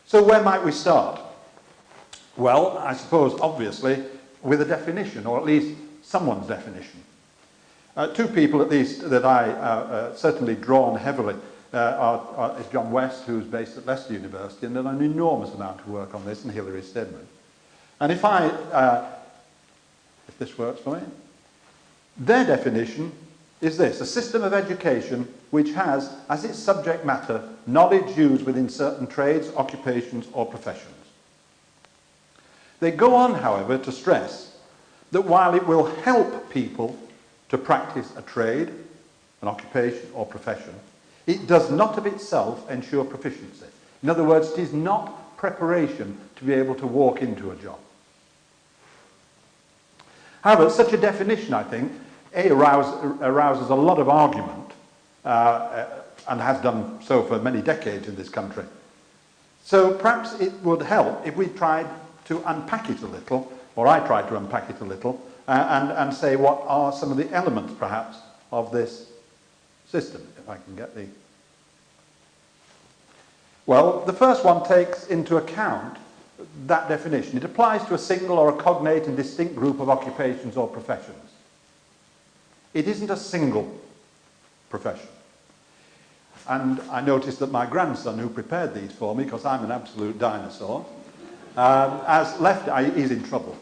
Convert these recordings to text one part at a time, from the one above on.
So where might we start? Well, I suppose, obviously, with a definition, or at least someone's definition. Two people, at least, that I certainly draw on heavily is John West, who's based at Leicester University, and done an enormous amount of work on this, and Hilary Stedman. And if this works for me, their definition is this: a system of education which has, as its subject matter, knowledge used within certain trades, occupations, or professions. They go on, however, to stress that while it will help people to practice a trade, an occupation, or profession, it does not of itself ensure proficiency. In other words, it is not preparation to be able to walk into a job. However, such a definition, I think, arouses a lot of argument, and has done so for many decades in this country. So perhaps it would help if we tried to unpack it a little, or I tried to unpack it a little, and say what are some of the elements, perhaps, of this system, if I can get the... Well, the first one takes into account that definition. It applies to a single or a cognate and distinct group of occupations or professions. It isn't a single profession. And I noticed that my grandson, who prepared these for me, because I'm an absolute dinosaur, has left... he's in trouble.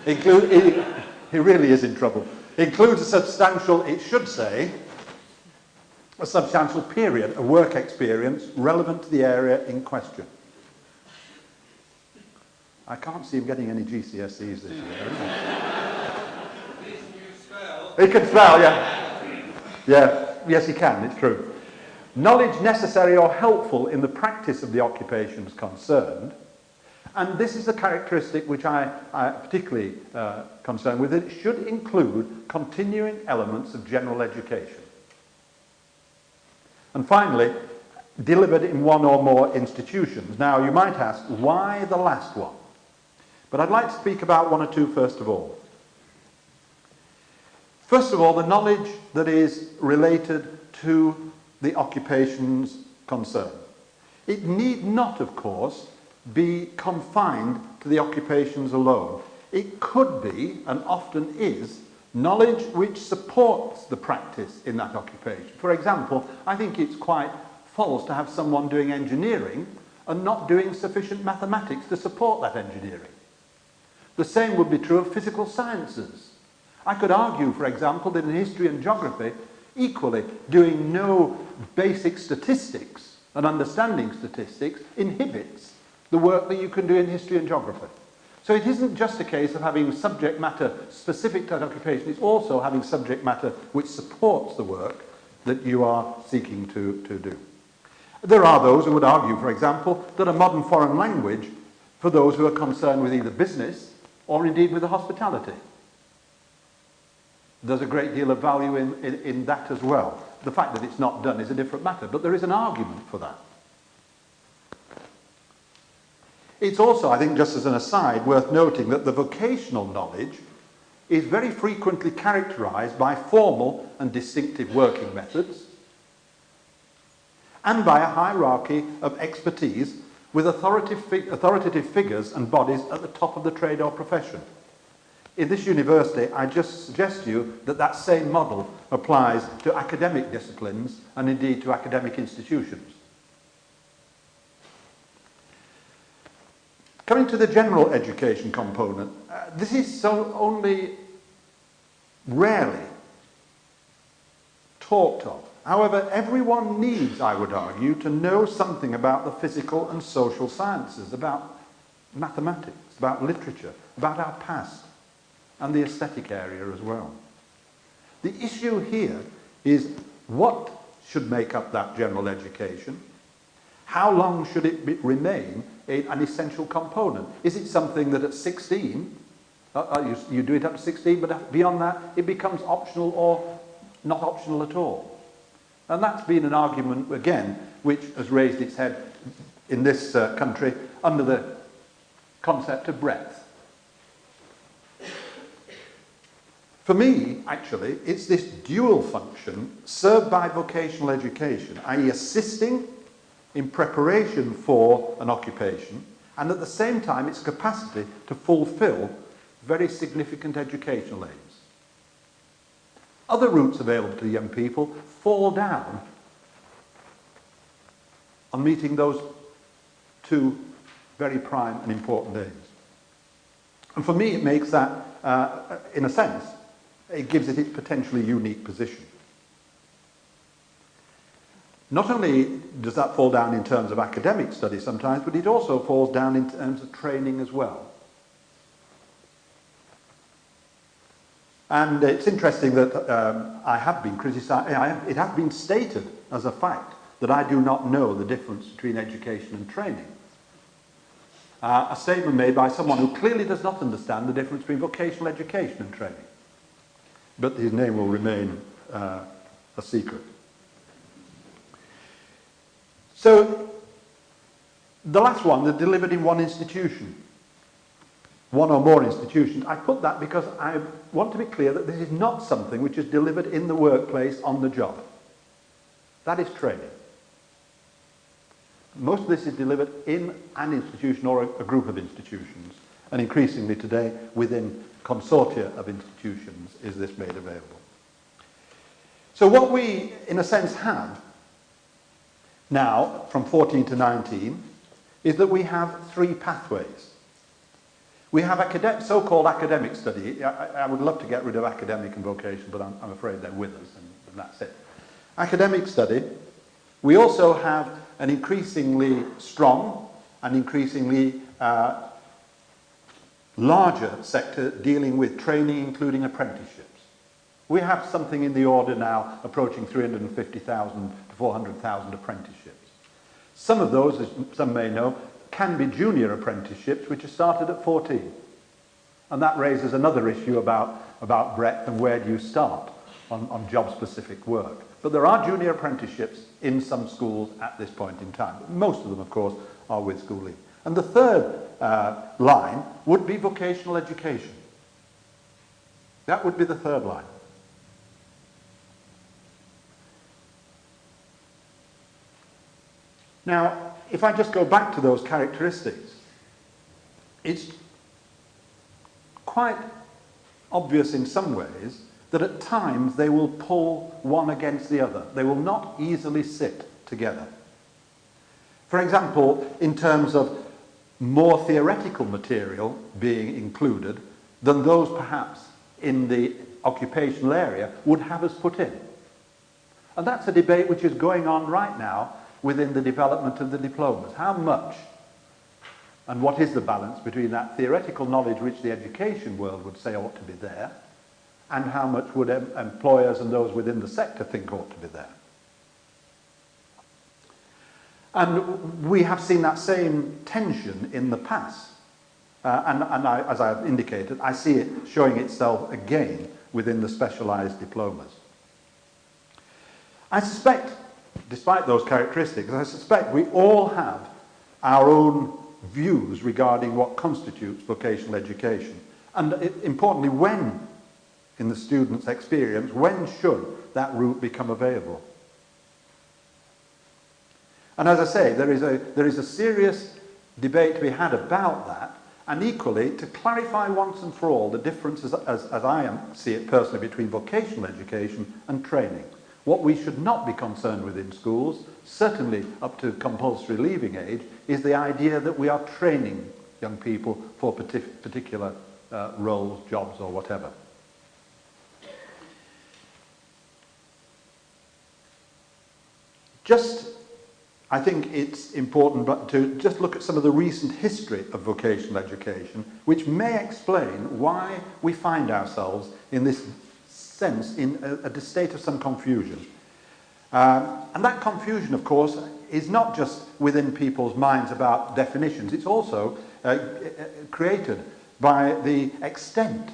He really is in trouble. Includes a substantial, it should say, a substantial period of work experience relevant to the area in question. I can't see him getting any GCSEs this year. He can spell, yeah. Yeah, yes he can, it's true. Knowledge necessary or helpful in the practice of the occupations concerned. And this is a characteristic which I particularly concerned with. It should include continuing elements of general education. And finally, delivered in one or more institutions. Now, you might ask, why the last one? But I'd like to speak about one or two first of all. First of all, the knowledge that is related to the occupations concerned. It need not, of course, be confined to the occupations alone. It could be, and often is, knowledge which supports the practice in that occupation. For example, I think it's quite false to have someone doing engineering and not doing sufficient mathematics to support that engineering. The same would be true of physical sciences. I could argue, for example, that in history and geography, equally, doing no basic statistics and understanding statistics inhibits the work that you can do in history and geography. So it isn't just a case of having subject matter specific to that occupation, it's also having subject matter which supports the work that you are seeking to do. There are those who would argue, for example, that a modern foreign language, for those who are concerned with either business or indeed with the hospitality, there's a great deal of value in that as well. The fact that it's not done is a different matter, but there is an argument for that. It's also, I think, just as an aside, worth noting that the vocational knowledge is very frequently characterised by formal and distinctive working methods and by a hierarchy of expertise with authoritative figures and bodies at the top of the trade or profession. In this university, I just suggest to you that that same model applies to academic disciplines and indeed to academic institutions. Coming to the general education component, this is so only rarely talked of. However, everyone needs, I would argue, to know something about the physical and social sciences, about mathematics, about literature, about our past, and the aesthetic area as well. The issue here is what should make up that general education? How long should it remain an essential component? Is it something that at 16, you do it up to 16, but beyond that it becomes optional or not optional at all? And that's been an argument, again, which has raised its head in this country under the concept of breadth. For me, actually, it's this dual function served by vocational education, i.e. assisting in preparation for an occupation, and at the same time its capacity to fulfill very significant educational aims. Other routes available to young people fall down on meeting those two very prime and important aims. And for me, it makes that, in a sense, it gives it its potentially unique position. Not only does that fall down in terms of academic study sometimes, but it also falls down in terms of training as well. And it's interesting that I have been criticised, it has been stated as a fact that I do not know the difference between education and training. A statement made by someone who clearly does not understand the difference between vocational education and training. But his name will remain a secret. So, the last one, they're delivered in one institution. One or more institutions. I put that because I want to be clear that this is not something which is delivered in the workplace on the job. That is training. Most of this is delivered in an institution or a group of institutions, and increasingly today within consortia of institutions is this made available. So what we, in a sense, have now, from 14 to 19, is that we have three pathways. We have so-called academic study. I would love to get rid of academic and vocation, but I'm afraid they're with us, and that's it. Academic study. We also have an increasingly strong and increasingly larger sector dealing with training, including apprenticeships. We have something in the order now approaching 350,000 to 400,000 apprenticeships. Some of those, as some may know, can be junior apprenticeships which are started at 14. And that raises another issue about breadth and where do you start on job-specific work. But there are junior apprenticeships in some schools at this point in time. Most of them, of course, are with schooling. And the third line would be vocational education. That would be the third line. Now, if I just go back to those characteristics, it's quite obvious in some ways that at times they will pull one against the other. They will not easily sit together. For example, in terms of more theoretical material being included than those perhaps in the occupational area would have us put in. And that's a debate which is going on right now within the development of the diplomas. How much and what is the balance between that theoretical knowledge which the education world would say ought to be there and how much would employers and those within the sector think ought to be there? And we have seen that same tension in the past. As I've indicated, I see it showing itself again within the specialised diplomas. I suspect, despite those characteristics, I suspect we all have our own views regarding what constitutes vocational education. And importantly, when, in the student's experience, when should that route become available? And as I say, there is a serious debate to be had about that, and equally, to clarify once and for all the differences, as I see it personally, between vocational education and training. What we should not be concerned with in schools, certainly up to compulsory leaving age, is the idea that we are training young people for particular roles, jobs, or whatever. I think it's important to just look at some of the recent history of vocational education, which may explain why we find ourselves in this sense in a state of some confusion. And that confusion, of course, is not just within people's minds about definitions, it's also created by the extent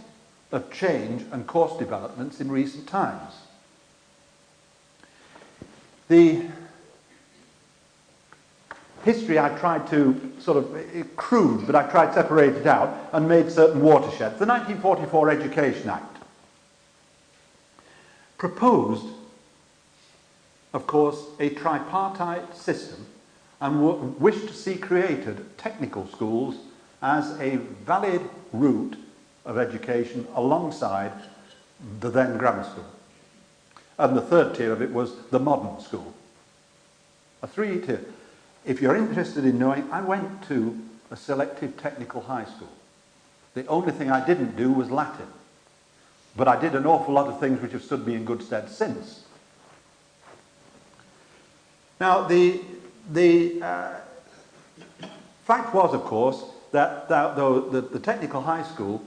of change and course developments in recent times. The history I tried to sort of crude, but I tried to separate it out and made certain watersheds. The 1944 Education Act proposed, of course, a tripartite system and wished to see created technical schools as a valid route of education alongside the then grammar school. And the third tier of it was the modern school. A three-tier. If you're interested in knowing, I went to a selective technical high school. The only thing I didn't do was Latin. But I did an awful lot of things which have stood me in good stead since. Now, the fact was, of course, that the technical high school,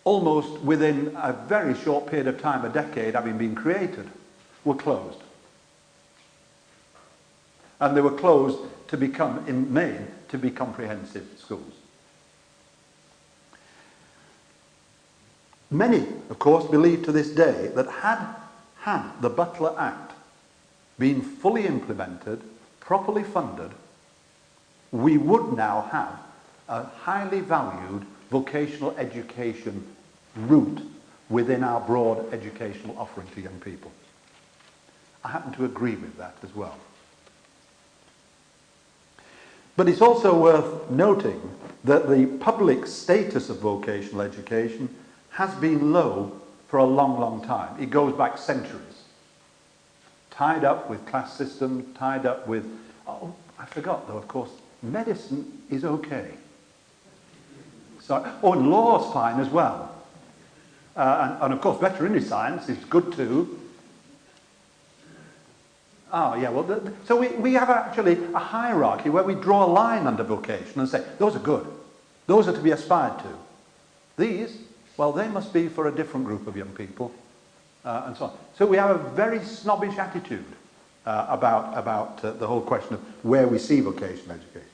almost within a very short period of time, a decade having been created, were closed. And they were closed to become, in Maine, to be comprehensive schools. Many, of course, believe to this day that had the Butler Act been fully implemented, properly funded, we would now have a highly valued vocational education route within our broad educational offering to young people. I happen to agree with that as well. But it's also worth noting that the public status of vocational education has been low for a long, long time. It goes back centuries. Tied up with class systems, tied up with... Oh, I forgot though, of course, medicine is okay. So, and law's fine as well. And of course, veterinary science is good too. Oh, yeah, well, so we have actually a hierarchy where we draw a line under vocation and say, those are good. Those are to be aspired to. These, well, they must be for a different group of young people, and so on. So we have a very snobbish attitude about the whole question of where we see vocational education.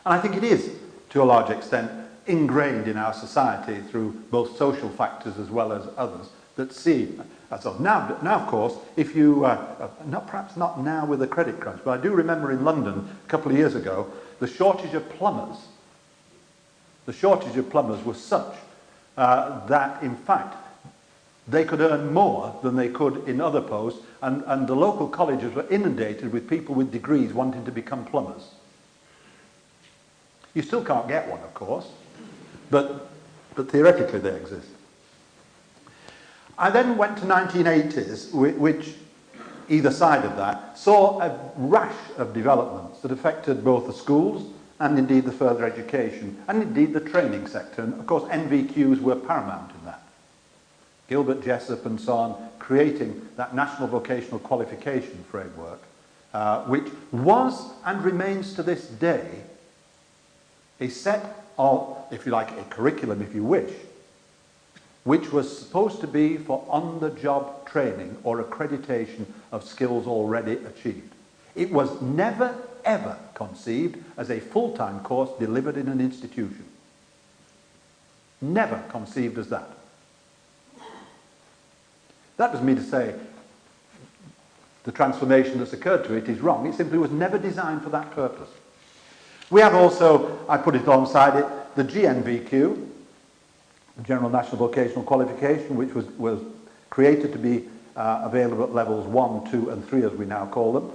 And I think it is, to a large extent, ingrained in our society through both social factors as well as others that see. So now, of course, if you, perhaps not now with the credit crunch, but I do remember in London a couple of years ago, the shortage of plumbers. The shortage of plumbers was such that, in fact, they could earn more than they could in other posts, and the local colleges were inundated with people with degrees wanting to become plumbers. You still can't get one, of course, but theoretically they exist. I then went to 1980s, which, either side of that, saw a rash of developments that affected both the schools and indeed the further education, and indeed the training sector. And of course, NVQs were paramount in that. Gilbert Jessup and so on, creating that National Vocational Qualification framework, which was and remains to this day a set of, if you like, a curriculum, if you wish, which was supposed to be for on-the-job training or accreditation of skills already achieved. It was never, ever conceived as a full-time course delivered in an institution. Never conceived as that. That doesn't mean to say the transformation that's occurred to it is wrong. It simply was never designed for that purpose. We have also, I put it alongside it, the GNVQ, the General National Vocational Qualification, which was created to be available at levels 1, 2 and 3 as we now call them.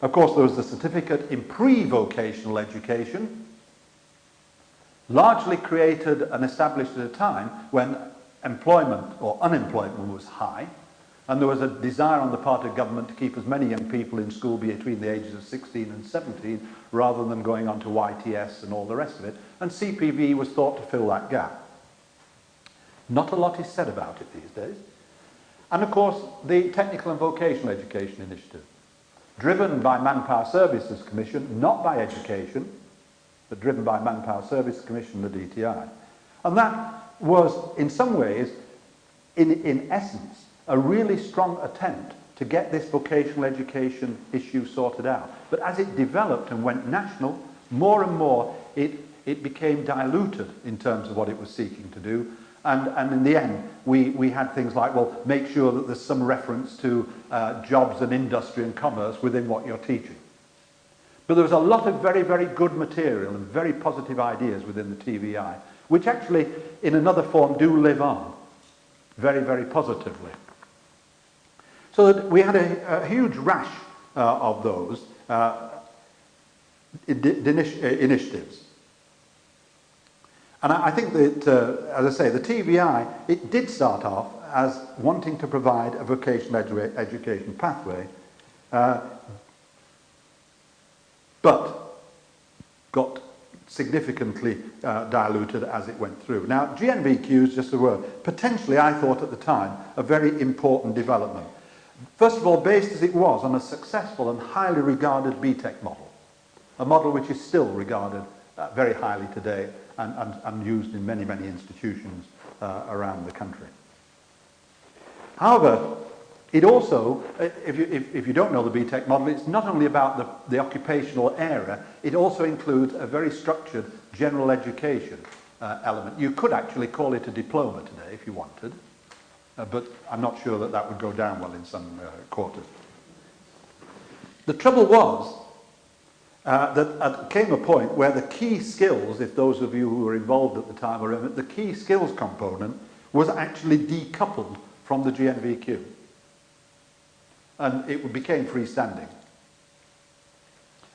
Of course, there was the certificate in pre-vocational education, largely created and established at a time when employment or unemployment was high, and there was a desire on the part of government to keep as many young people in school between the ages of 16 and 17 rather than going on to YTS and all the rest of it, and CPV was thought to fill that gap. Not a lot is said about it these days. And of course, the Technical and Vocational Education Initiative, driven by Manpower Services Commission, not by Education, but driven by Manpower Services Commission, the DTI. And that was, in some ways, in essence, a really strong attempt to get this vocational education issue sorted out. But as it developed and went national, more and more it became diluted in terms of what it was seeking to do. And in the end, we had things like, well, make sure that there's some reference to jobs and industry and commerce within what you're teaching. But there was a lot of very, very good material and very positive ideas within the TVI, which actually, in another form, do live on very, very positively. So that we had a huge rash of those. initiatives. And I think that, as I say, the TVI, it did start off as wanting to provide a vocational education pathway, but got significantly diluted as it went through. Now, GNVQs, just a word, potentially, I thought at the time, a very important development. First of all, based as it was on a successful and highly regarded BTEC model, a model which is still regarded very highly today and used in many, many institutions around the country. However, it also, if you don't know the BTEC model, it's not only about the occupational area, it also includes a very structured general education element. You could actually call it a diploma today if you wanted, but I'm not sure that that would go down well in some quarters. The trouble was that came a point where the key skills, if those of you who were involved at the time remember, the key skills component was actually decoupled from the GNVQ. And it became freestanding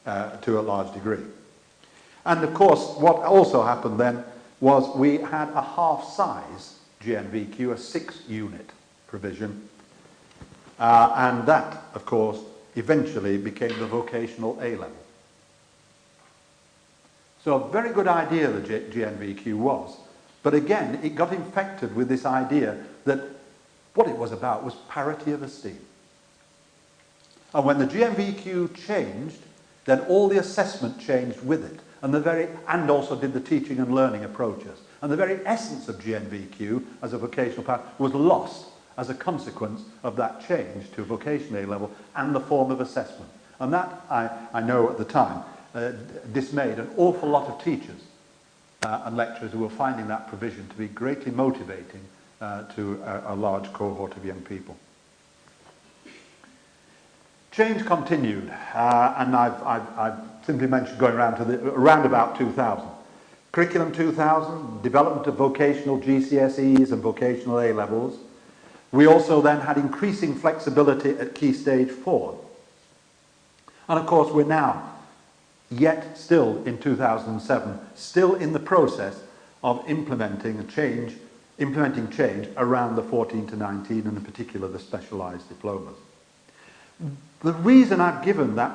to a large degree. And of course, what also happened then was we had a half-size GNVQ, a 6-unit provision. And that, of course, eventually became the vocational A-level. So a very good idea the GNVQ was. But again, it got infected with this idea that what it was about was parity of esteem. And when the GNVQ changed, then all the assessment changed with it, and also did the teaching and learning approaches. And the very essence of GNVQ as a vocational path was lost as a consequence of that change to vocational A-level and the form of assessment. And that, I know at the time, dismayed an awful lot of teachers and lecturers who were finding that provision to be greatly motivating to a large cohort of young people. Change continued, and I've simply mentioned going around about 2000. Curriculum 2000, development of vocational GCSEs and vocational A-levels. We also then had increasing flexibility at Key Stage 4. And of course we're now, yet still in 2007, still in the process of implementing change around the 14 to 19 and in particular the specialised diplomas. The reason I've given that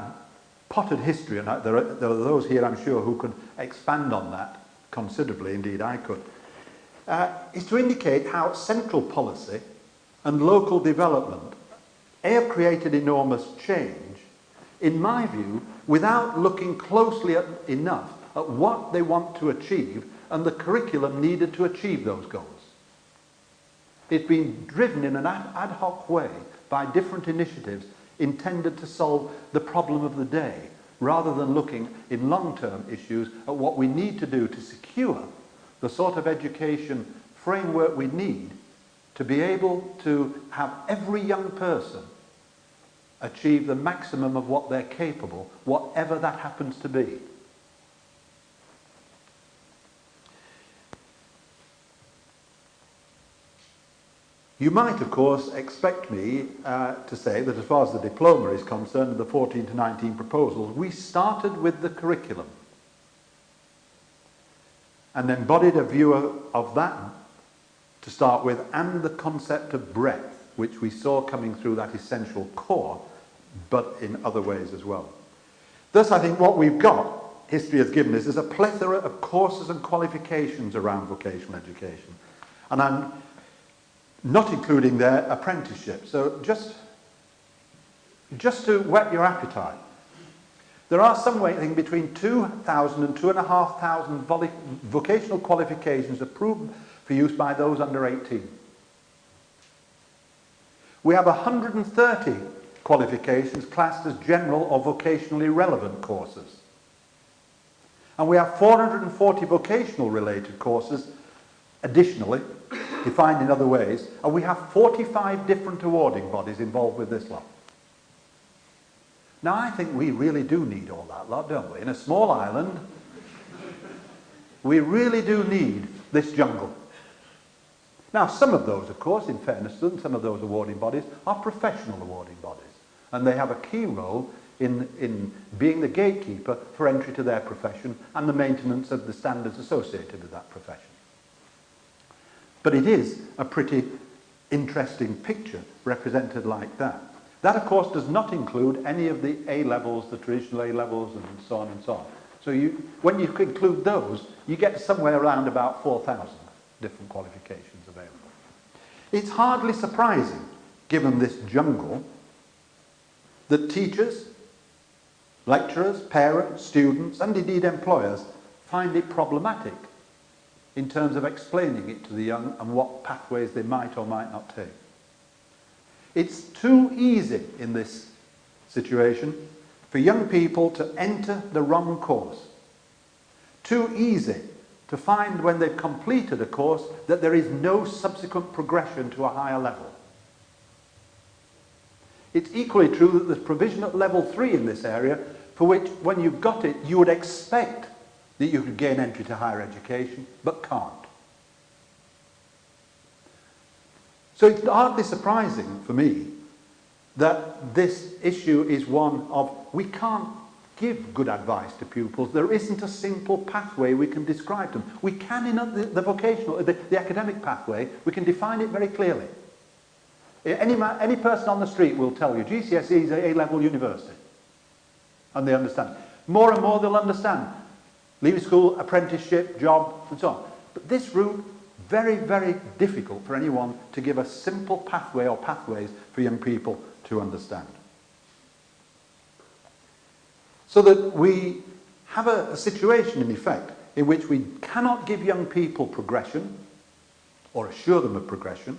potted history, and there are those here I'm sure who could expand on that considerably, indeed I could, is to indicate how central policy and local development have created enormous change, in my view, without looking closely enough at what they want to achieve and the curriculum needed to achieve those goals. It's been driven in an ad hoc way by different initiatives intended to solve the problem of the day, rather than looking in long-term issues at what we need to do to secure the sort of education framework we need to be able to have every young person achieve the maximum of what they're capable, whatever that happens to be. You might, of course, expect me to say that as far as the diploma is concerned, and the 14 to 19 proposals, we started with the curriculum and embodied a view of that to start with, and the concept of breadth, which we saw coming through that essential core, but in other ways as well. Thus, I think what we've got, history has given us, is a plethora of courses and qualifications around vocational education. And I'm not including their apprenticeships. So just to whet your appetite, there are somewhere between 2,000 and 2,500 vocational qualifications approved for use by those under 18. We have 130 qualifications classed as general or vocationally relevant courses. And we have 440 vocational related courses additionally, defined in other ways, and we have 45 different awarding bodies involved with this lot. Now, I think we really do need all that lot, don't we? In a small island, we really do need this jungle. Now, some of those, of course, in fairness to them, some of those awarding bodies are professional awarding bodies, and they have a key role in being the gatekeeper for entry to their profession and the maintenance of the standards associated with that profession. But it is a pretty interesting picture represented like that. That, of course, does not include any of the A-levels, the traditional A-levels, and so on and so on. So when you include those, you get somewhere around about 4,000 different qualifications available. It's hardly surprising, given this jungle, that teachers, lecturers, parents, students, and indeed employers find it problematic in terms of explaining it to the young and what pathways they might or might not take. It's too easy in this situation for young people to enter the wrong course. Too easy to find when they've completed a course that there is no subsequent progression to a higher level. It's equally true that there's provision at level 3 in this area for which, when you've got it, you would expect that you could gain entry to higher education, but can't. So it's hardly surprising for me that this issue is one of, we can't give good advice to pupils. There isn't a simple pathway we can describe to them. We can in the vocational, the academic pathway, we can define it very clearly. Any person on the street will tell you GCSE is an A-level university. And they understand. More and more they'll understand. Leaving school, apprenticeship, job, and so on. But this route, very, very difficult for anyone to give a simple pathway or pathways for young people to understand. So that we have a situation, in effect, in which we cannot give young people progression, or assure them of progression.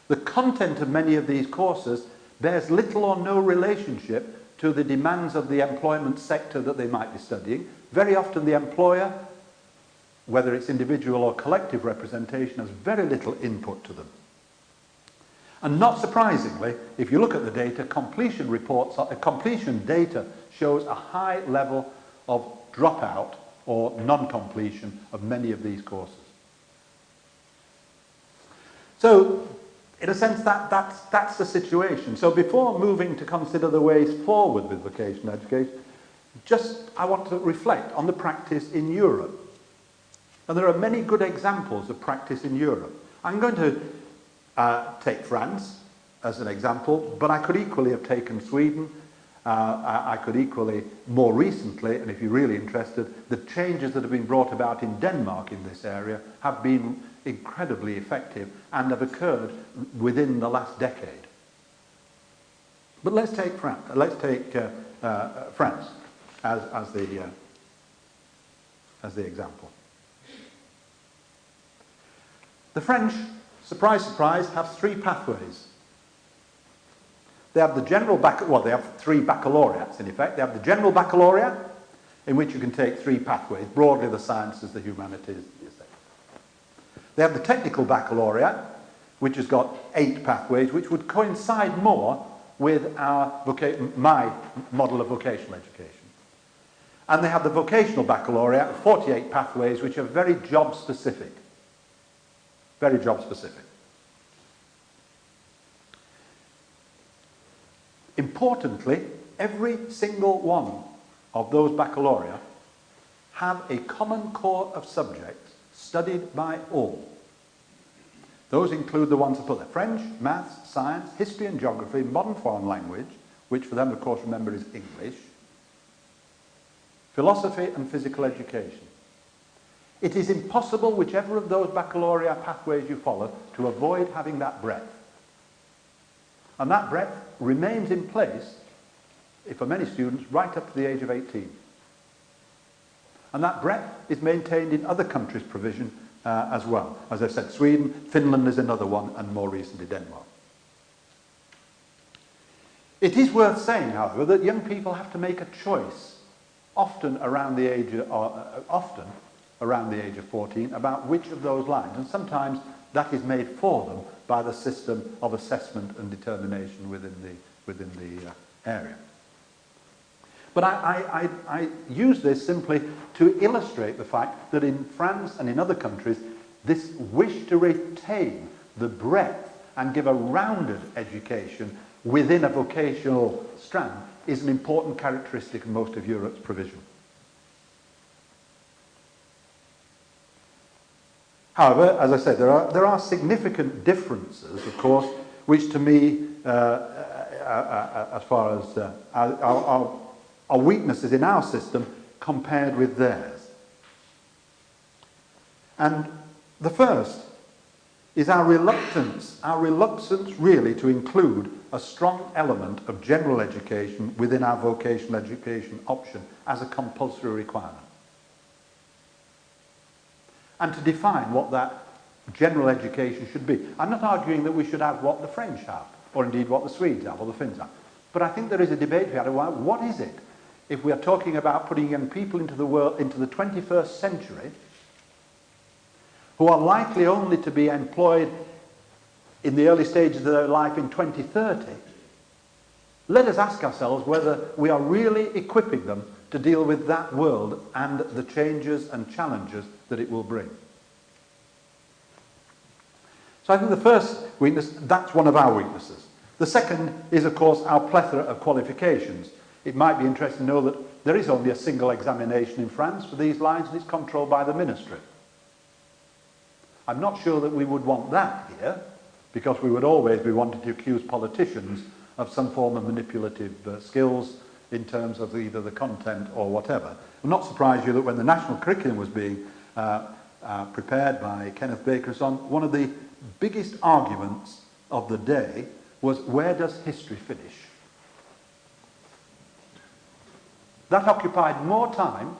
The content of many of these courses bears little or no relationship to the demands of the employment sector that they might be studying. Very often the employer, whether it's individual or collective representation, has very little input to them. And not surprisingly, if you look at the data, completion data shows a high level of dropout or non-completion of many of these courses. So, in a sense, that's the situation. So before moving to consider the ways forward with vocational education, I want to reflect on the practice in Europe. And there are many good examples of practice in Europe. I'm going to take France as an example, but I could equally have taken Sweden. I could equally, more recently, and if you're really interested, the changes that have been brought about in Denmark in this area have been incredibly effective and have occurred within the last decade. But let's take France. France as the example. The French, surprise, surprise, have 3 pathways. They have the general they have 3 baccalaureates in effect. They have the general baccalaureate, in which you can take 3 pathways, broadly the sciences, the humanities. They have the technical baccalaureate, which has got 8 pathways, which would coincide more with my model of vocational education. And they have the vocational baccalaureate, 48 pathways, which are very job specific. Very job specific. Importantly, every single one of those baccalaureate have a common core of subjects studied by all. Those include the ones that put there: French, maths, science, history and geography, modern foreign language, which for them, of course, remember is English, philosophy and physical education. It is impossible, whichever of those baccalaureate pathways you follow, to avoid having that breadth. And that breadth remains in place, for many students, right up to the age of 18. And that breadth is maintained in other countries' provision as well. As I said, Sweden, Finland is another one, and more recently Denmark. It is worth saying, however, that young people have to make a choice, often around the age of 14, about which of those lines, and sometimes that is made for them by the system of assessment and determination within the area. But I use this simply to illustrate the fact that in France and in other countries, this wish to retain the breadth and give a rounded education within a vocational strand is an important characteristic of most of Europe's provision. However, as I said, there are significant differences, of course, which to me, as far as our weaknesses in our system compared with theirs. And the first is our reluctance really to include a strong element of general education within our vocational education option as a compulsory requirement. And to define what that general education should be. I'm not arguing that we should have what the French have, or indeed what the Swedes have, or the Finns have. But I think there is a debate to be had about what is it, if we are talking about putting young people into the world, into the 21st century, who are likely only to be employed in the early stages of their life in 2030, let us ask ourselves whether we are really equipping them to deal with that world and the changes and challenges that it will bring. So I think the first weakness, that's one of our weaknesses. The second is, of course, our plethora of qualifications. It might be interesting to know that there is only a single examination in France for these lines, and it's controlled by the ministry. I'm not sure that we would want that here, because we would always be wanting to accuse politicians of some form of manipulative skills in terms of either the content or whatever. It will not surprise you that when the national curriculum was being prepared by Kenneth Baker and so on, one of the biggest arguments of the day was, where does history finish? That occupied more time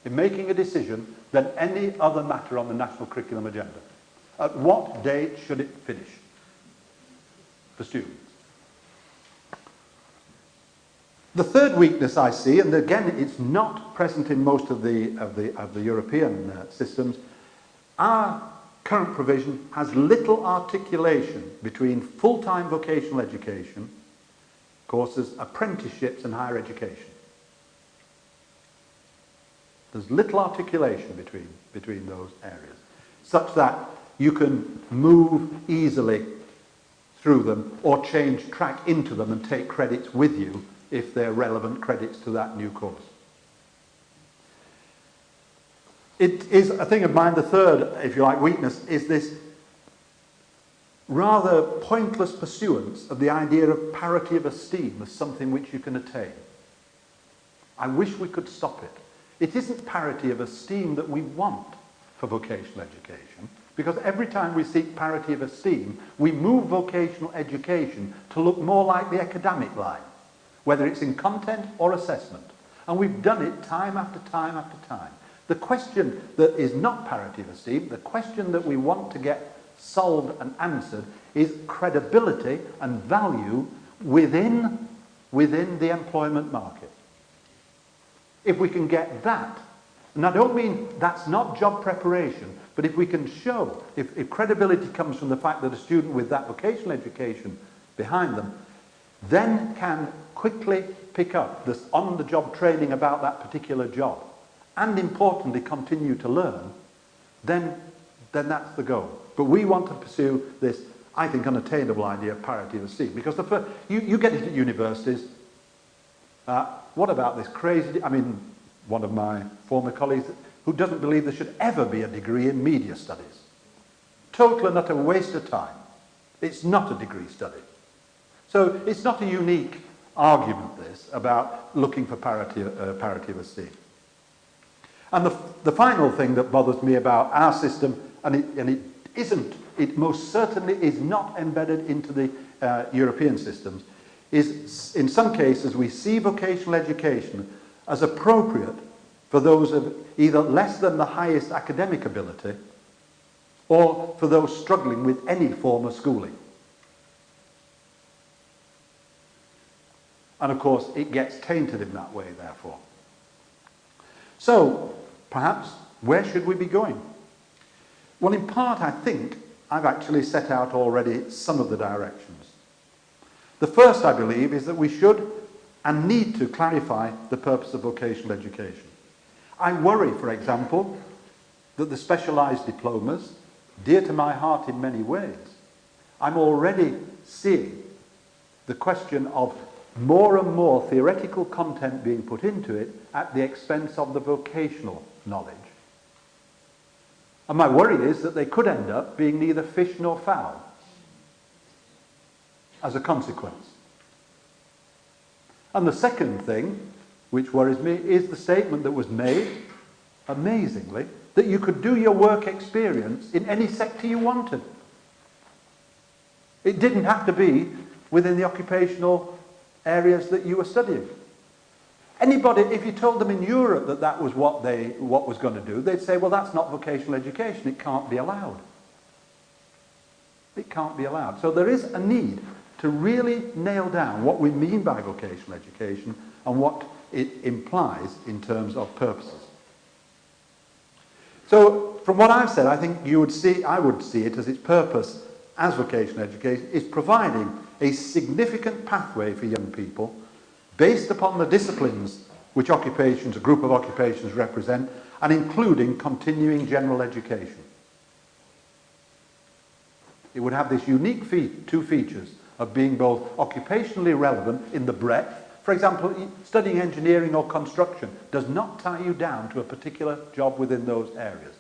in making a decision than any other matter on the national curriculum agenda. At what date should it finish for students? The third weakness I see, and again it's not present in most of the European systems, our current provision has little articulation between full-time vocational education courses, apprenticeships and higher education. There's little articulation between those areas, such that you can move easily through them or change track into them and take credits with you if they're relevant credits to that new course. It is a thing of mine, the third, if you like, weakness, is this rather pointless pursuance of the idea of parity of esteem as something which you can attain. I wish we could stop it. It isn't parity of esteem that we want for vocational education, because every time we seek parity of esteem, we move vocational education to look more like the academic line, whether it's in content or assessment. And we've done it time after time after time. The question that is not parity of esteem, the question that we want to get solved and answered, is credibility and value within the employment market. If we can get that, and I don't mean that's not job preparation, but if we can show, if credibility comes from the fact that a student with that vocational education behind them then can quickly pick up this on-the-job training about that particular job, and importantly continue to learn, then that's the goal. But we want to pursue this, I think, unattainable idea of parity of esteem, because you get it at universities. What about this crazy, one of my former colleagues who doesn't believe there should ever be a degree in media studies. Total and utter waste of time. It's not a degree study. So it's not a unique argument, this, about looking for parity of esteem. And the final thing that bothers me about our system, and it most certainly is not embedded into the European systems, is in some cases we see vocational education as appropriate for those of either less than the highest academic ability or for those struggling with any form of schooling. And of course it gets tainted in that way, therefore. So, perhaps, where should we be going? Well, in part, I think I've actually set out already some of the directions. The first, I believe, is that we should and need to clarify the purpose of vocational education. I worry, for example, that the specialised diplomas, dear to my heart in many ways, I'm already seeing the question of more and more theoretical content being put into it at the expense of the vocational knowledge. And my worry is that they could end up being neither fish nor fowl as a consequence. And the second thing which worries me is the statement that was made, amazingly, that you could do your work experience in any sector you wanted. It didn't have to be within the occupational areas that you were studying. Anybody, if you told them in Europe that that was what was going to do, they'd say, well, that's not vocational education. It can't be allowed. It can't be allowed. So there is a need to really nail down what we mean by vocational education and what it implies in terms of purposes. So from what I've said, I think I would see it as its purpose as vocational education is providing a significant pathway for young people based upon the disciplines which occupations, a group of occupations represent, and including continuing general education. It would have this unique two features of being both occupationally relevant in the breadth. For example, studying engineering or construction does not tie you down to a particular job within those areas.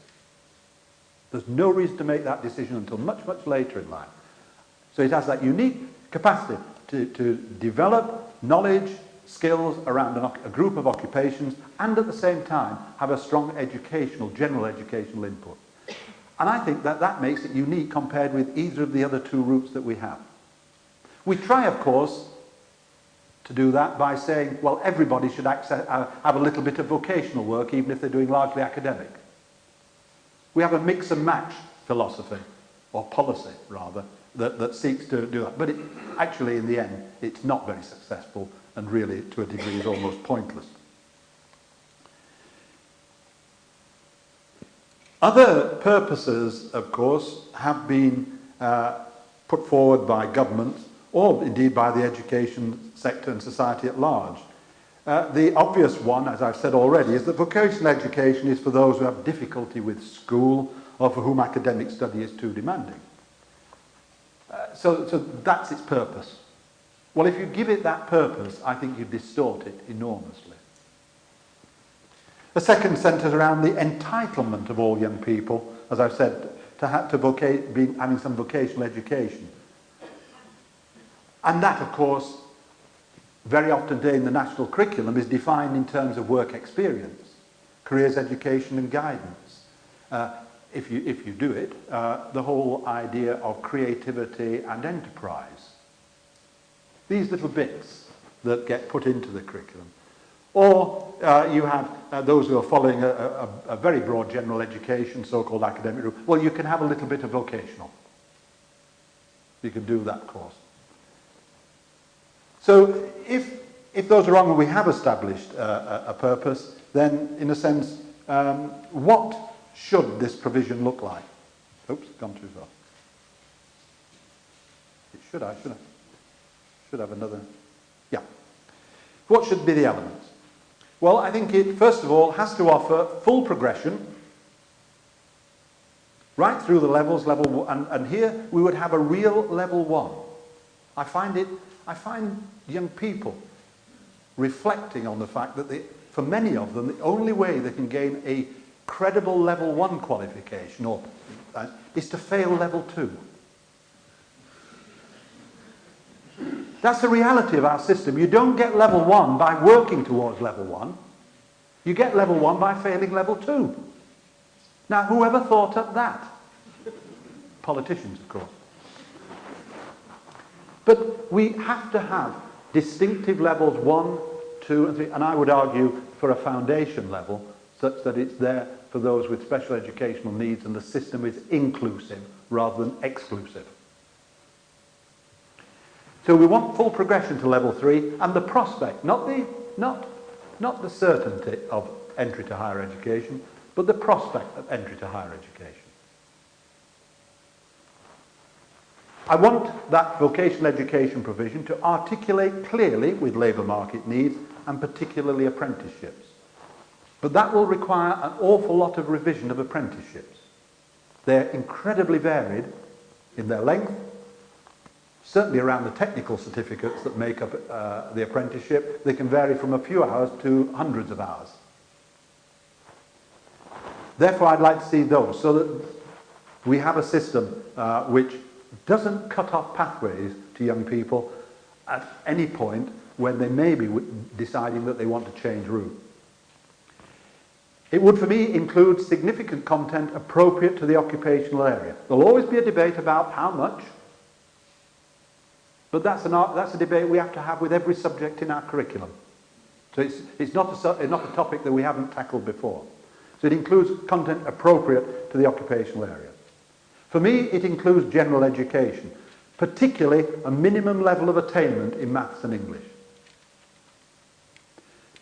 There's no reason to make that decision until much, much later in life. So it has that unique capacity to develop knowledge, skills around a group of occupations, and at the same time have a strong general educational input. And I think that makes it unique compared with either of the other two routes that we have. We try, of course, to do that by saying, well, everybody should have a little bit of vocational work, even if they're doing largely academic. We have a mix and match philosophy, or policy, rather, that seeks to do that. But actually, in the end, it's not very successful, and really, to a degree, is almost pointless. Other purposes, of course, have been put forward by governments, or indeed by the education sector and society at large. The obvious one, as I've said already, is that vocational education is for those who have difficulty with school or for whom academic study is too demanding. So that's its purpose. Well, if you give it that purpose, I think you distort it enormously. The second centres around the entitlement of all young people, as I've said, to having some vocational education. And that, of course, very often today in the national curriculum is defined in terms of work experience, careers education and guidance. If you do it, the whole idea of creativity and enterprise. These little bits that get put into the curriculum. Or you have those who are following a very broad general education, so-called academic route. Well, you can have a little bit of vocational. You can do that course. So if those are wrong and we have established a purpose, then in a sense, what should this provision look like? Oops, gone too far. It should have another. Yeah. What should be the elements? Well, I think it, first of all, has to offer full progression right through the levels, and here we would have a real level 1. I find young people reflecting on the fact that for many of them, the only way they can gain a credible level 1 qualification is to fail level 2. That's the reality of our system. You don't get level 1 by working towards level 1. You get level 1 by failing level 2. Now, whoever thought up that? Politicians, of course. But we have to have distinctive levels 1, 2 and 3, and I would argue for a foundation level such that it's there for those with special educational needs and the system is inclusive rather than exclusive. So we want full progression to level 3 and the prospect, not the certainty of entry to higher education, but the prospect of entry to higher education. I want that vocational education provision to articulate clearly with labour market needs and particularly apprenticeships. But that will require an awful lot of revision of apprenticeships. They're incredibly varied in their length, certainly around the technical certificates that make up the apprenticeship, they can vary from a few hours to hundreds of hours. Therefore, I'd like to see those so that we have a system which doesn't cut off pathways to young people at any point when they may be deciding that they want to change route. It would, for me, include significant content appropriate to the occupational area. There'll always be a debate about how much, but that's a debate we have to have with every subject in our curriculum. So it's not a topic that we haven't tackled before. So it includes content appropriate to the occupational area. For me, it includes general education, particularly a minimum level of attainment in maths and English.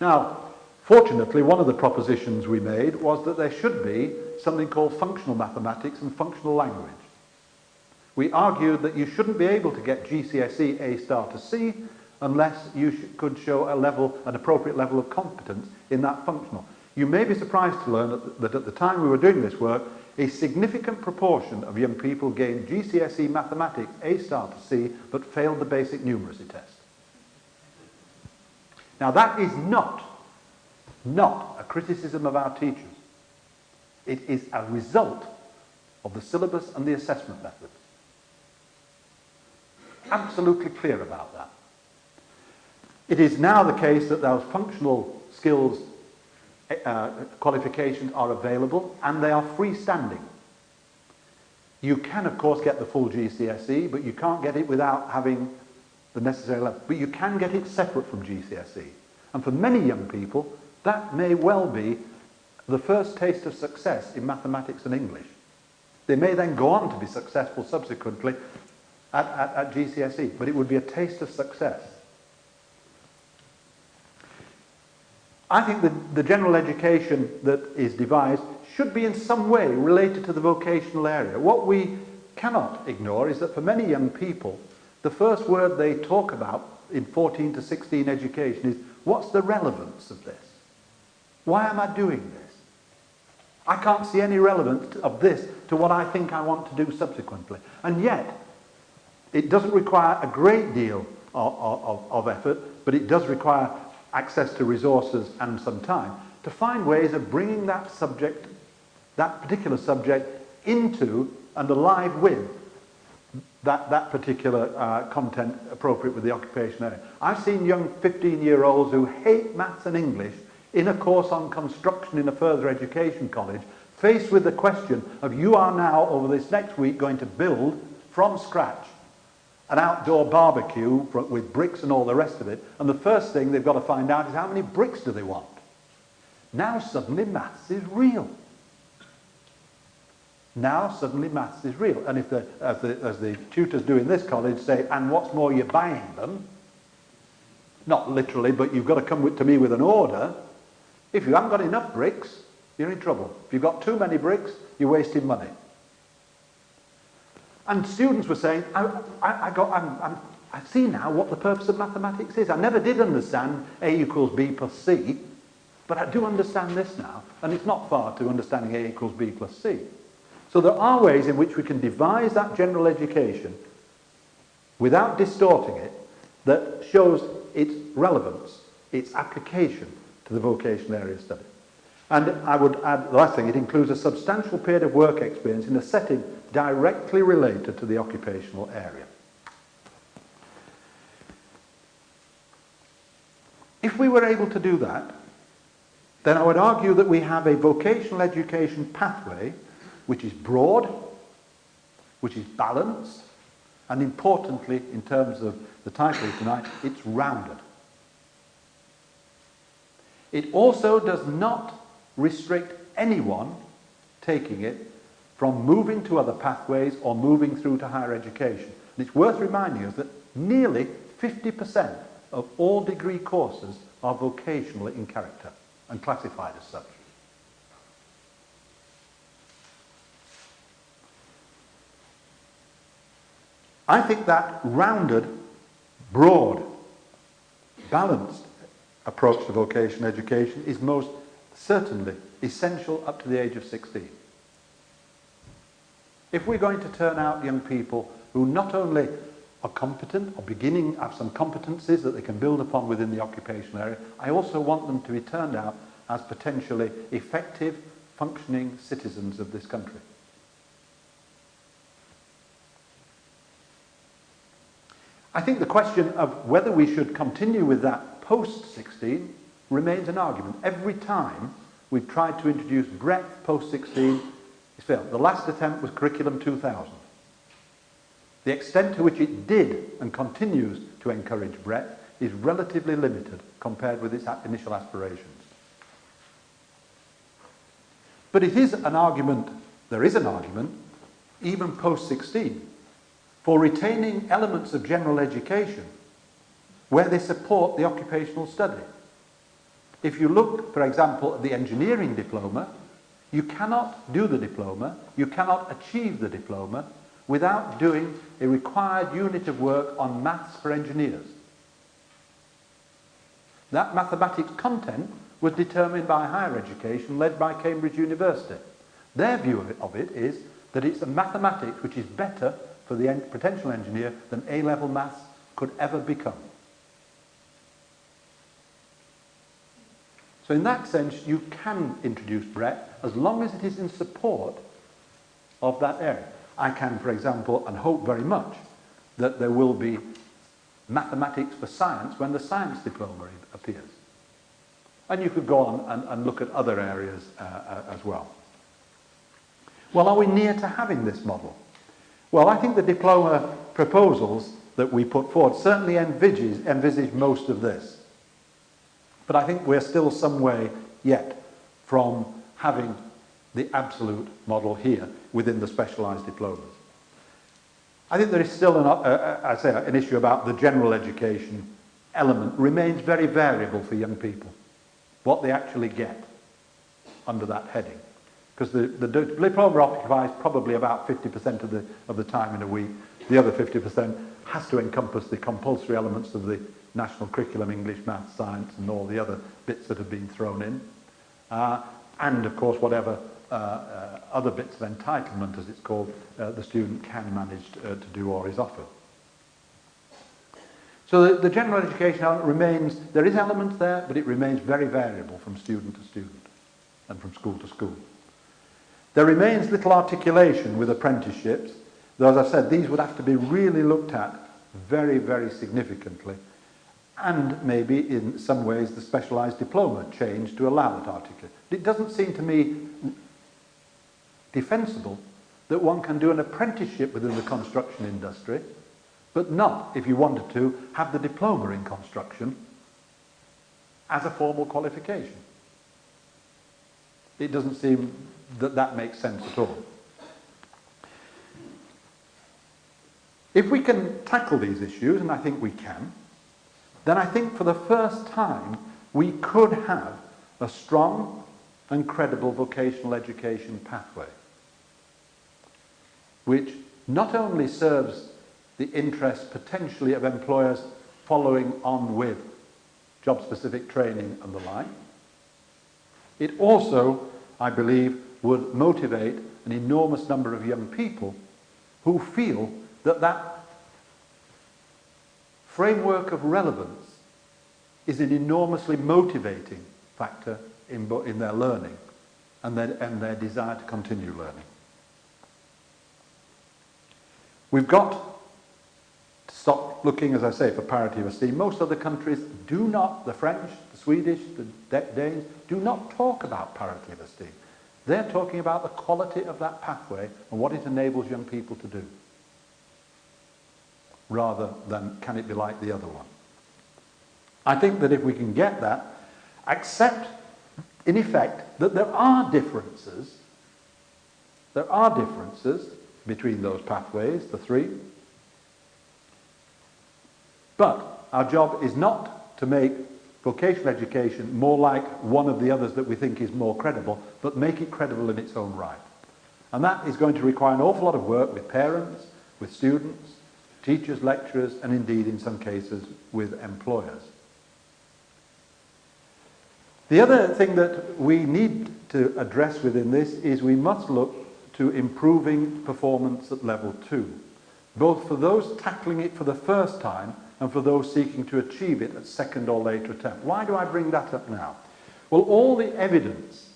Now, fortunately, one of the propositions we made was that there should be something called functional mathematics and functional language. We argued that you shouldn't be able to get GCSE A star to C unless you could show an appropriate level of competence in that functional. You may be surprised to learn that at the time we were doing this work, a significant proportion of young people gained GCSE mathematics A star to C but failed the basic numeracy test. Now that is not a criticism of our teachers. It is a result of the syllabus and the assessment methods. Absolutely clear about that. It is now the case that those functional skills qualifications are available and they are freestanding. You can, of course, get the full GCSE, but you can't get it without having the necessary level. But you can get it separate from GCSE. And for many young people, that may well be the first taste of success in mathematics and English. They may then go on to be successful subsequently at GCSE, but it would be a taste of success. I think that the general education that is devised should be in some way related to the vocational area. What we cannot ignore is that for many young people, the first word they talk about in 14 to 16 education is, what's the relevance of this? Why am I doing this? I can't see any relevance of this to what I think I want to do subsequently. And yet, it doesn't require a great deal of effort, but it does require access to resources and some time to find ways of bringing that subject, that particular subject, into and alive with that particular content appropriate with the occupation area. I've seen young 15-year-olds who hate maths and English in a course on construction in a further education college, faced with the question of, you are now over this next week going to build from scratch an outdoor barbecue with bricks and all the rest of it, and the first thing they've got to find out is how many bricks do they want. Now suddenly maths is real. Now suddenly maths is real. And if as the tutors do in this college say, and what's more, you're buying them, not literally, but you've got to come to me with an order. If you haven't got enough bricks, you're in trouble. If you've got too many bricks, you're wasting money. And students were saying, I see now what the purpose of mathematics is. I never did understand A equals B plus C, but I do understand this now, and it's not far to understanding A equals B plus C. So there are ways in which we can devise that general education without distorting it that shows its relevance, its application to the vocational area of study. And I would add, the last thing, it includes a substantial period of work experience in a setting directly related to the occupational area. If we were able to do that, then I would argue that we have a vocational education pathway which is broad, which is balanced, and importantly, in terms of the title tonight, it's rounded. It also does not restrict anyone taking it from moving to other pathways or moving through to higher education. And it's worth reminding us that nearly 50% of all degree courses are vocational in character and classified as such. I think that rounded, broad, balanced approach to vocational education is most certainly essential up to the age of 16. If we're going to turn out young people who not only are competent or have some competencies that they can build upon within the occupational area. I also want them to be turned out as potentially effective, functioning citizens of this country. I think the question of whether we should continue with that post-16 remains an argument. Every time we've tried to introduce breadth post-16, it's failed. The last attempt was Curriculum 2000. The extent to which it did and continues to encourage breadth is relatively limited compared with its initial aspirations. But it is an argument, there is an argument, even post-16, for retaining elements of general education where they support the occupational study. If you look, for example, at the engineering diploma, you cannot do the diploma, you cannot achieve the diploma without doing a required unit of work on maths for engineers. That mathematics content was determined by higher education led by Cambridge University. Their view of it is that it's a mathematics which is better for the potential engineer than A-level maths could ever become. So in that sense, you can introduce breadth as long as it is in support of that area. I can, for example, and hope very much that there will be mathematics for science when the science diploma appears. And you could go on and look at other areas as well. Well, are we near to having this model? Well, I think the diploma proposals that we put forward certainly envisage most of this. But I think we're still some way yet from having the absolute model here within the specialised diplomas. I think there is still an issue about the general education element remains very variable for young people, what they actually get under that heading. Because the diploma occupies probably about 50% of the time in a week. The other 50% has to encompass the compulsory elements of the national curriculum, English, maths, science, and all the other bits that have been thrown in. And, of course, whatever other bits of entitlement, as it's called, the student can manage to do or is offered. So the general education element remains, there is elements there, but it remains very variable from student to student and from school to school. There remains little articulation with apprenticeships, though, as I said, these would have to be really looked at very, very significantly, and maybe in some ways the specialised diploma changed to allow that articulation. It doesn't seem to me defensible that one can do an apprenticeship within the construction industry, but not, if you wanted to, have the diploma in construction as a formal qualification. It doesn't seem that that makes sense at all. If we can tackle these issues, and I think we can, then I think for the first time we could have a strong and credible vocational education pathway, which not only serves the interests potentially of employers following on with job-specific training and the like, it also, I believe, would motivate an enormous number of young people who feel that that framework of relevance is an enormously motivating factor in their learning and their desire to continue learning. We've got to stop looking, as I say, for parity of esteem. Most other countries do not, the French, the Swedish, the Danes, do not talk about parity of esteem. They're talking about the quality of that pathway and what it enables young people to do, rather than can it be like the other one. I think that if we can get that, accept in effect that there are differences between those pathways, the three, but our job is not to make vocational education more like one of the others that we think is more credible, but make it credible in its own right. And that is going to require an awful lot of work with parents, with students, teachers, lecturers, and indeed in some cases with employers. The other thing that we need to address within this is we must look to improving performance at level 2. both for those tackling it for the first time and for those seeking to achieve it at second or later attempt. Why do I bring that up now? Well, all the evidence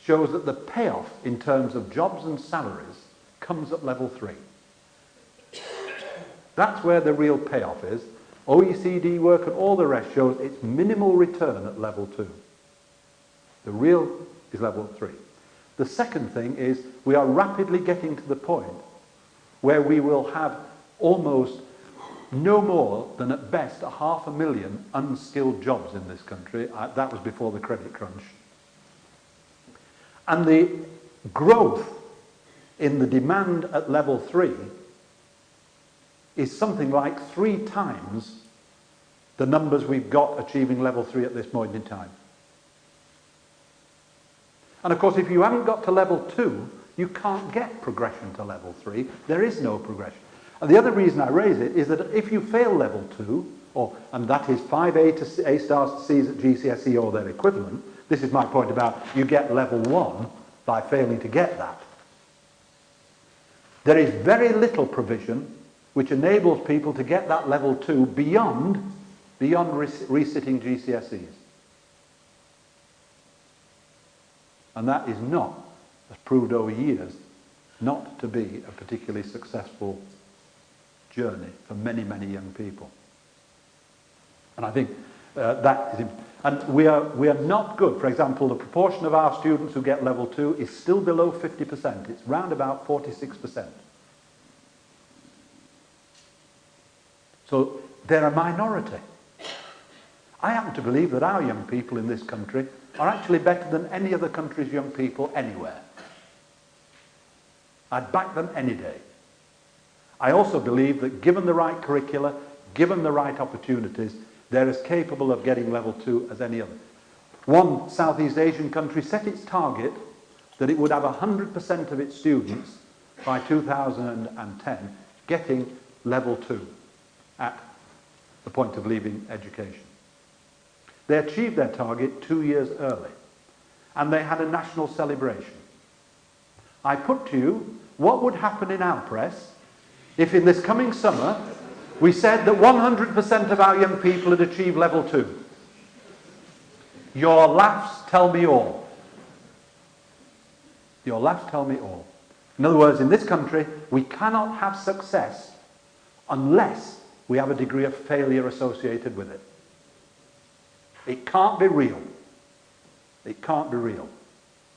shows that the payoff in terms of jobs and salaries comes at level 3. That's where the real payoff is. OECD work and all the rest shows it's minimal return at level 2. The real is level 3. The second thing is we are rapidly getting to the point where we will have almost no more than at best 500,000 unskilled jobs in this country. That was before the credit crunch. And the growth in the demand at level 3 is something like 3 times the numbers we've got achieving level 3 at this point in time. And of course, if you haven't got to level 2, you can't get progression to level 3. There is no progression. And the other reason I raise it is that if you fail level 2, and that is 5 A stars to C's at GCSE or their equivalent, this is my point about you get level 1 by failing to get that. There is very little provision which enables people to get that level 2 beyond resitting GCSEs. And that is not, as proved over years, not to be a particularly successful journey for many, many young people. And I think that is, and we are not good. For example, the proportion of our students who get level 2 is still below 50%. It's round about 46%. So they're a minority. I happen to believe that our young people in this country are actually better than any other country's young people anywhere. I'd back them any day. I also believe that given the right curricula, given the right opportunities, they're as capable of getting level 2 as any other. One Southeast Asian country set its target that it would have 100% of its students by 2010 getting level 2 at the point of leaving education. They achieved their target 2 years early, and they had a national celebration. I put to you, what would happen in our press if in this coming summer we said that 100% of our young people had achieved level 2? Your laughs tell me all. Your laughs tell me all. In other words, in this country, we cannot have success unless we have a degree of failure associated with it. It can't be real. It can't be real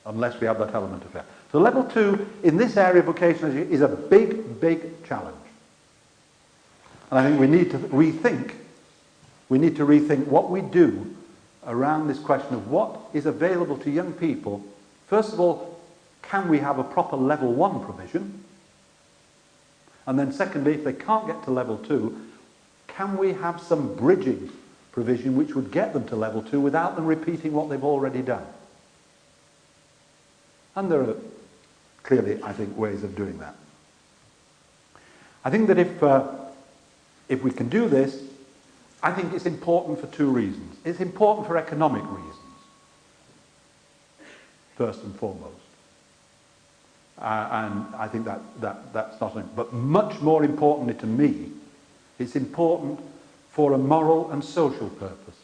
unless we have that element of failure. So level 2 in this area of vocational education is a big, big challenge. And I think we need to rethink what we do around this question of what is available to young people. First of all, can we have a proper level 1 provision? And then secondly, if they can't get to level 2, can we have some bridging provision which would get them to level 2 without them repeating what they've already done? And there are clearly, I think, ways of doing that. I think that if we can do this, I think it's important for 2 reasons. It's important for economic reasons, first and foremost. And I think that's not something. But much more importantly to me, it's important for a moral and social purpose.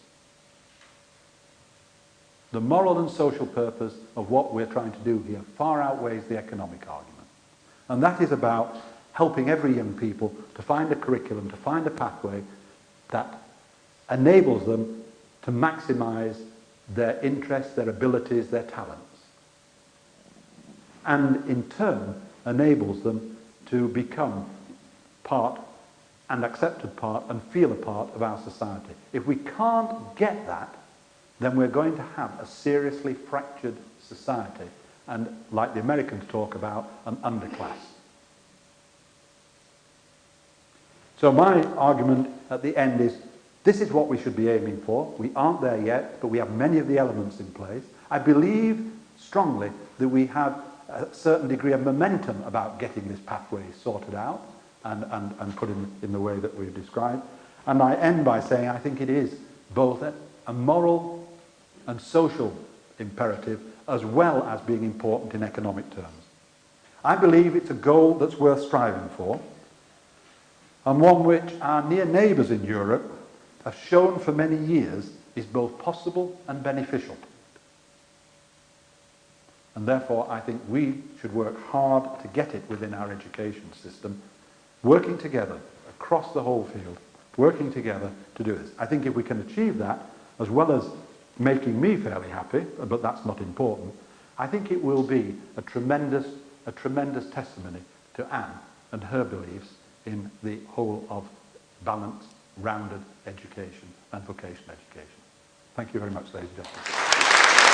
The moral and social purpose of what we're trying to do here far outweighs the economic argument. And that is about helping every young people to find a curriculum, to find a pathway that enables them to maximise their interests, their abilities, their talents. And in turn enables them to become part and accepted part and feel a part of our society. If we can't get that, then we're going to have a seriously fractured society and, like the Americans talk about, an underclass. So my argument at the end is, this is what we should be aiming for. We aren't there yet, but we have many of the elements in place. I believe strongly that we have a certain degree of momentum about getting this pathway sorted out and put in the way that we've described. And I end by saying I think it is both a moral and social imperative as well as being important in economic terms. I believe it's a goal that's worth striving for. and one which our near neighbours in Europe have shown for many years is both possible and beneficial. And therefore, I think we should work hard to get it within our education system, working together across the whole field, working together to do this. I think if we can achieve that, as well as making me fairly happy, but that's not important, I think it will be a tremendous testimony to Anne and her beliefs in the whole of balanced, rounded education and vocational education. Thank you very much, ladies and gentlemen.